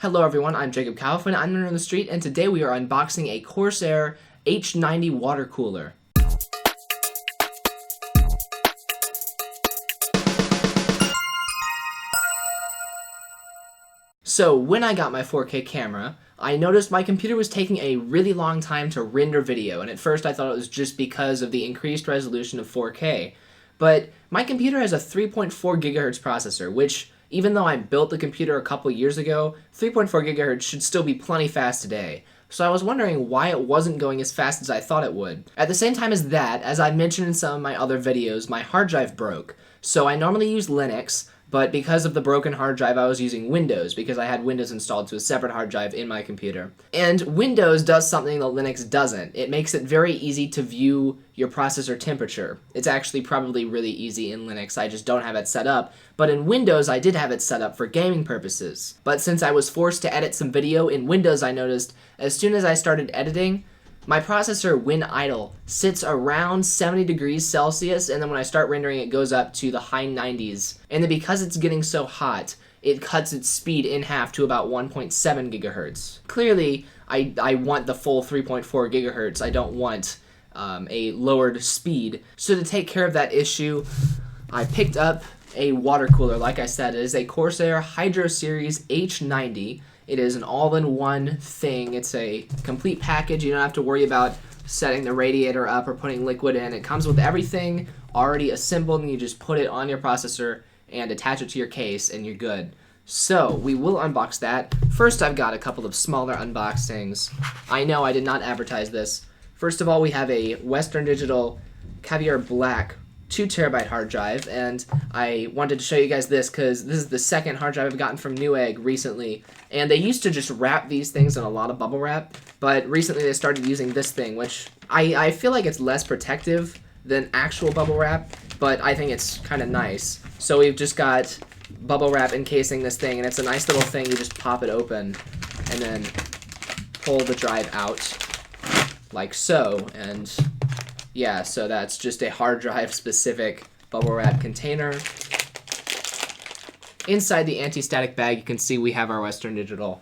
Hello everyone, I'm Jacob Kaufman, I'm on the street, and today we are unboxing a Corsair H90 water cooler. So when I got my 4K camera, I noticed my computer was taking a really long time to render video, and at first I thought it was just because of the increased resolution of 4K. But my computer has a 3.4 GHz processor, which, even though I built the computer a couple years ago, 3.4 GHz should still be plenty fast today. So I was wondering why it wasn't going as fast as I thought it would. At the same time as that, as I mentioned in some of my other videos, my hard drive broke. So I normally use Linux, but because of the broken hard drive, I was using Windows because I had Windows installed to a separate hard drive in my computer. And Windows does something that Linux doesn't. It makes it very easy to view your processor temperature. It's actually probably really easy in Linux, I just don't have it set up. But in Windows, I did have it set up for gaming purposes. But since I was forced to edit some video in Windows, I noticed as soon as I started editing, my processor, when idle, sits around 70 degrees Celsius, and then when I start rendering, it goes up to the high 90s. And then because it's getting so hot, it cuts its speed in half to about 1.7 gigahertz. Clearly, I want the full 3.4 gigahertz. I don't want a lowered speed. So to take care of that issue, I picked up a water cooler. Like I said, it is a Corsair Hydro Series H90. It is an all-in-one thing. It's a complete package. You don't have to worry about setting the radiator up or putting liquid in. It comes with everything already assembled, and you just put it on your processor and attach it to your case, and you're good. So we will unbox that. First, I've got a couple of smaller unboxings. I know I did not advertise this. First of all, we have a Western Digital Caviar Black 2 terabyte hard drive, and I wanted to show you guys this because this is the second hard drive I've gotten from Newegg recently, and they used to just wrap these things in a lot of bubble wrap, but recently they started using this thing, which I feel like it's less protective than actual bubble wrap, but I think it's kind of nice. So we've just got bubble wrap encasing this thing, and it's a nice little thing. You just pop it open and then pull the drive out like so, and yeah, so that's just a hard drive specific bubble wrap container. Inside the anti-static bag, you can see we have our Western Digital.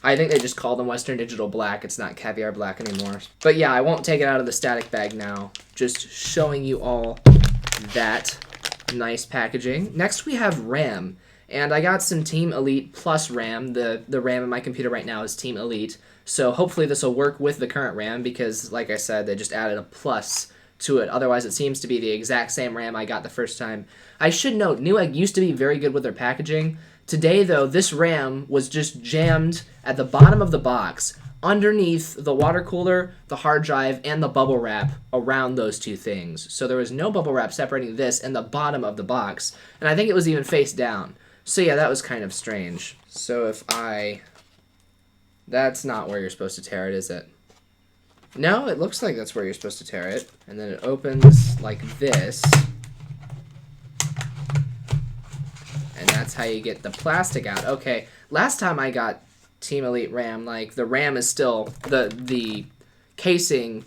I think they just call them Western Digital Black. It's not Caviar Black anymore. But yeah, I won't take it out of the static bag now. Just showing you all that nice packaging. Next we have RAM. And I got some Team Elite Plus RAM. The RAM in my computer right now is Team Elite. So hopefully this will work with the current RAM because, like I said, they just added a plus to it. Otherwise, it seems to be the exact same RAM I got the first time. I should note, Newegg used to be very good with their packaging. Today, though, this RAM was just jammed at the bottom of the box, underneath the water cooler, the hard drive, and the bubble wrap around those two things. So there was no bubble wrap separating this and the bottom of the box. And I think it was even face down. So yeah, that was kind of strange. So if that's not where you're supposed to tear it, is it? No, it looks like that's where you're supposed to tear it. And then it opens like this. And that's how you get the plastic out. Okay, last time I got Team Elite RAM, like the RAM is still, the casing,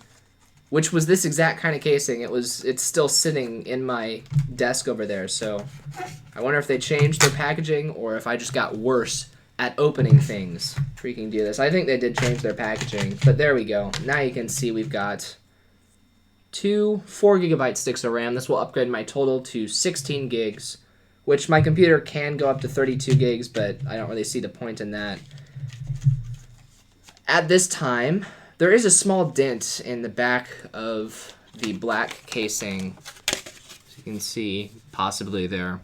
which was this exact kind of casing, it's still sitting in my desk over there. So I wonder if they changed their packaging or if I just got worse at opening things. Freaking do this. I think they did change their packaging, but there we go. Now you can see we've got two 4 gigabyte sticks of RAM. This will upgrade my total to 16 gigs, which my computer can go up to 32 gigs, but I don't really see the point in that. At this time, there is a small dent in the back of the black casing, as you can see, possibly there.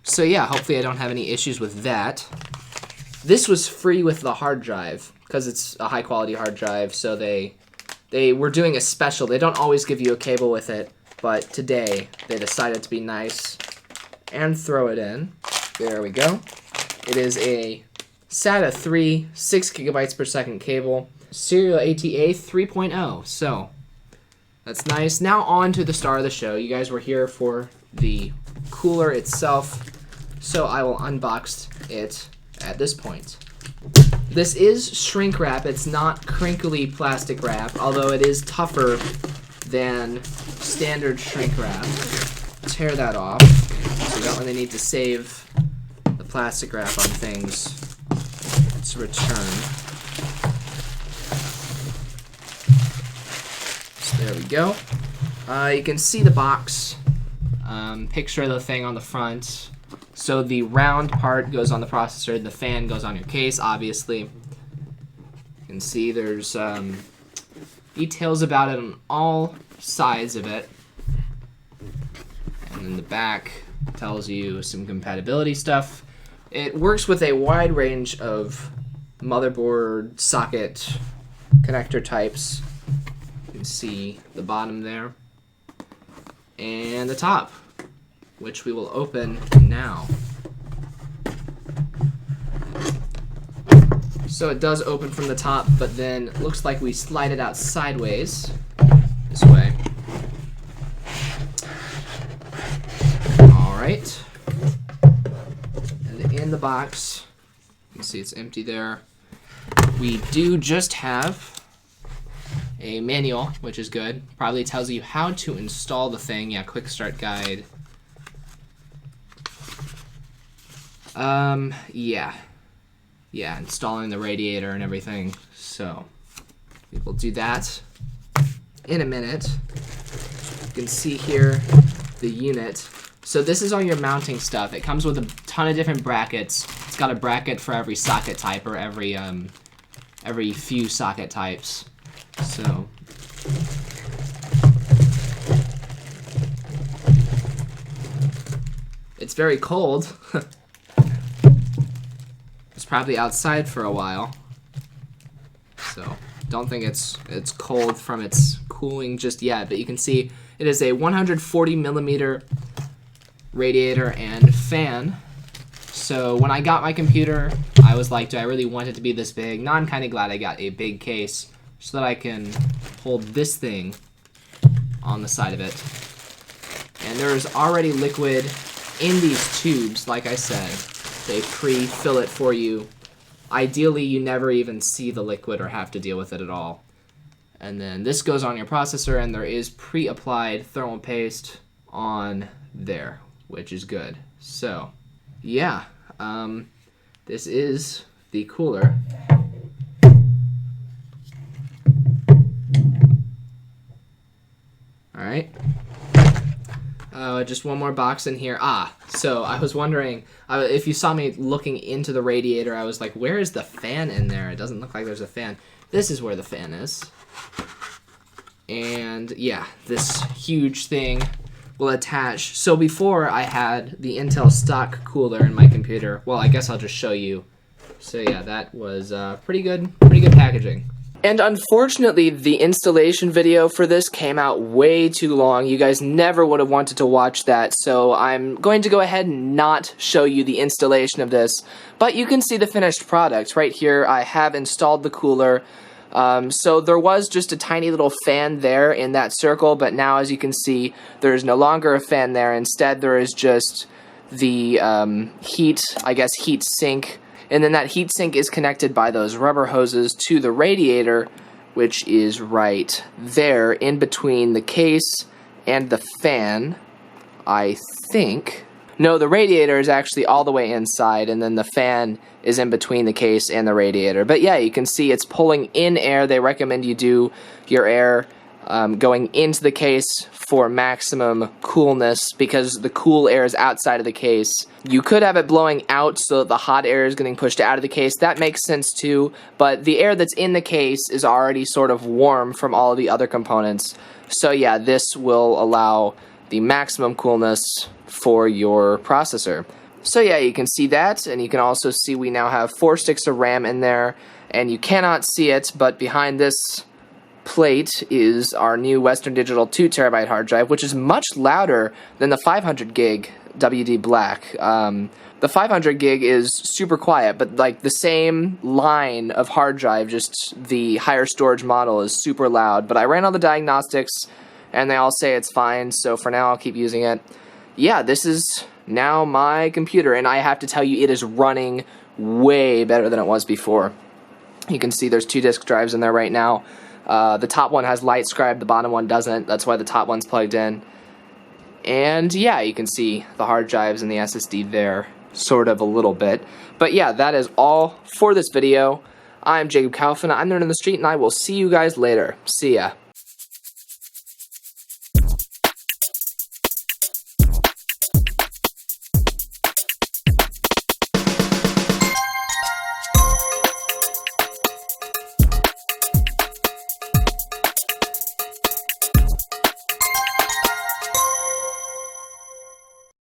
So yeah, hopefully I don't have any issues with that. This was free with the hard drive, because it's a high quality hard drive, so they were doing a special. They don't always give you a cable with it, but today they decided to be nice and throw it in. There we go. It is a SATA 3, 6 gigabytes per second cable, serial ATA 3.0, so that's nice. Now on to the star of the show. You guys were here for the cooler itself, so I will unbox it at this point. This is shrink wrap. It's not crinkly plastic wrap, although it is tougher than standard shrink wrap. Tear that off, so you don't really need to save the plastic wrap on things. Let's return. So there we go. You can see the box. Picture the thing on the front. So the round part goes on the processor, the fan goes on your case, obviously. You can see there's details about it on all sides of it. And then the back tells you some compatibility stuff. It works with a wide range of motherboard socket connector types. You can see the bottom there. And the top, which we will open now. So it does open from the top, but then it looks like we slide it out sideways, this way. Alright. And in the box, you can see it's empty there. We do just have a manual, which is good. Probably tells you how to install the thing. Yeah, quick start guide. Yeah, installing the radiator and everything. So we will do that in a minute. You can see here the unit. So this is all your mounting stuff. It comes with a ton of different brackets. It's got a bracket for every socket type, or every few socket types. So it's very cold. It's probably outside for a while, so don't think it's cold from its cooling just yet. But you can see it is a 140 millimeter radiator and fan. So when I got my computer, I was like, do I really want it to be this big? Now I'm kind of glad I got a big case so that I can hold this thing on the side of it. And there's already liquid in these tubes, like I said. They pre-fill it for you. Ideally, you never even see the liquid or have to deal with it at all. And then this goes on your processor, and there is pre-applied thermal paste on there, which is good. So, yeah, this is the cooler. All right. Just one more box in here. So I was wondering, if you saw me looking into the radiator, I was like, where is the fan in there? It doesn't look like there's a fan. This is where the fan is. And yeah, this huge thing will attach. So before I had the Intel stock cooler in my computer. Well, I guess I'll just show you. So yeah, that was pretty good packaging. And unfortunately, the installation video for this came out way too long. You guys never would have wanted to watch that, so I'm going to go ahead and not show you the installation of this. But you can see the finished product. Right here, I have installed the cooler. So there was just a tiny little fan there in that circle, but now, as you can see, there's no longer a fan there. Instead, there is just the heat sink. And then that heatsink is connected by those rubber hoses to the radiator, which is right there in between the case and the fan, I think. No, the radiator is actually all the way inside, and then the fan is in between the case and the radiator. But yeah, you can see it's pulling in air. They recommend you do your air going into the case for maximum coolness, because the cool air is outside of the case. You could have it blowing out so that the hot air is getting pushed out of the case. That makes sense too, but the air that's in the case is already sort of warm from all of the other components. So yeah, this will allow the maximum coolness for your processor. So yeah, you can see that, and you can also see we now have 4 sticks of RAM in there, and you cannot see it, but behind this plate is our new Western Digital 2TB hard drive, which is much louder than the 500 gig WD Black. The 500 gig is super quiet, but like the same line of hard drive, just the higher storage model is super loud. But I ran all the diagnostics, and they all say it's fine, so for now I'll keep using it. Yeah, this is now my computer, and I have to tell you, it is running way better than it was before. You can see there's 2 disk drives in there right now. The top one has LightScribe, the bottom one doesn't. That's why the top one's plugged in. And yeah, you can see the hard drives and the SSD there. sort of a little bit. But yeah, that is all for this video. I'm Jacob Kaufman, I'm the Nerd on the Street, and I will see you guys later. See ya.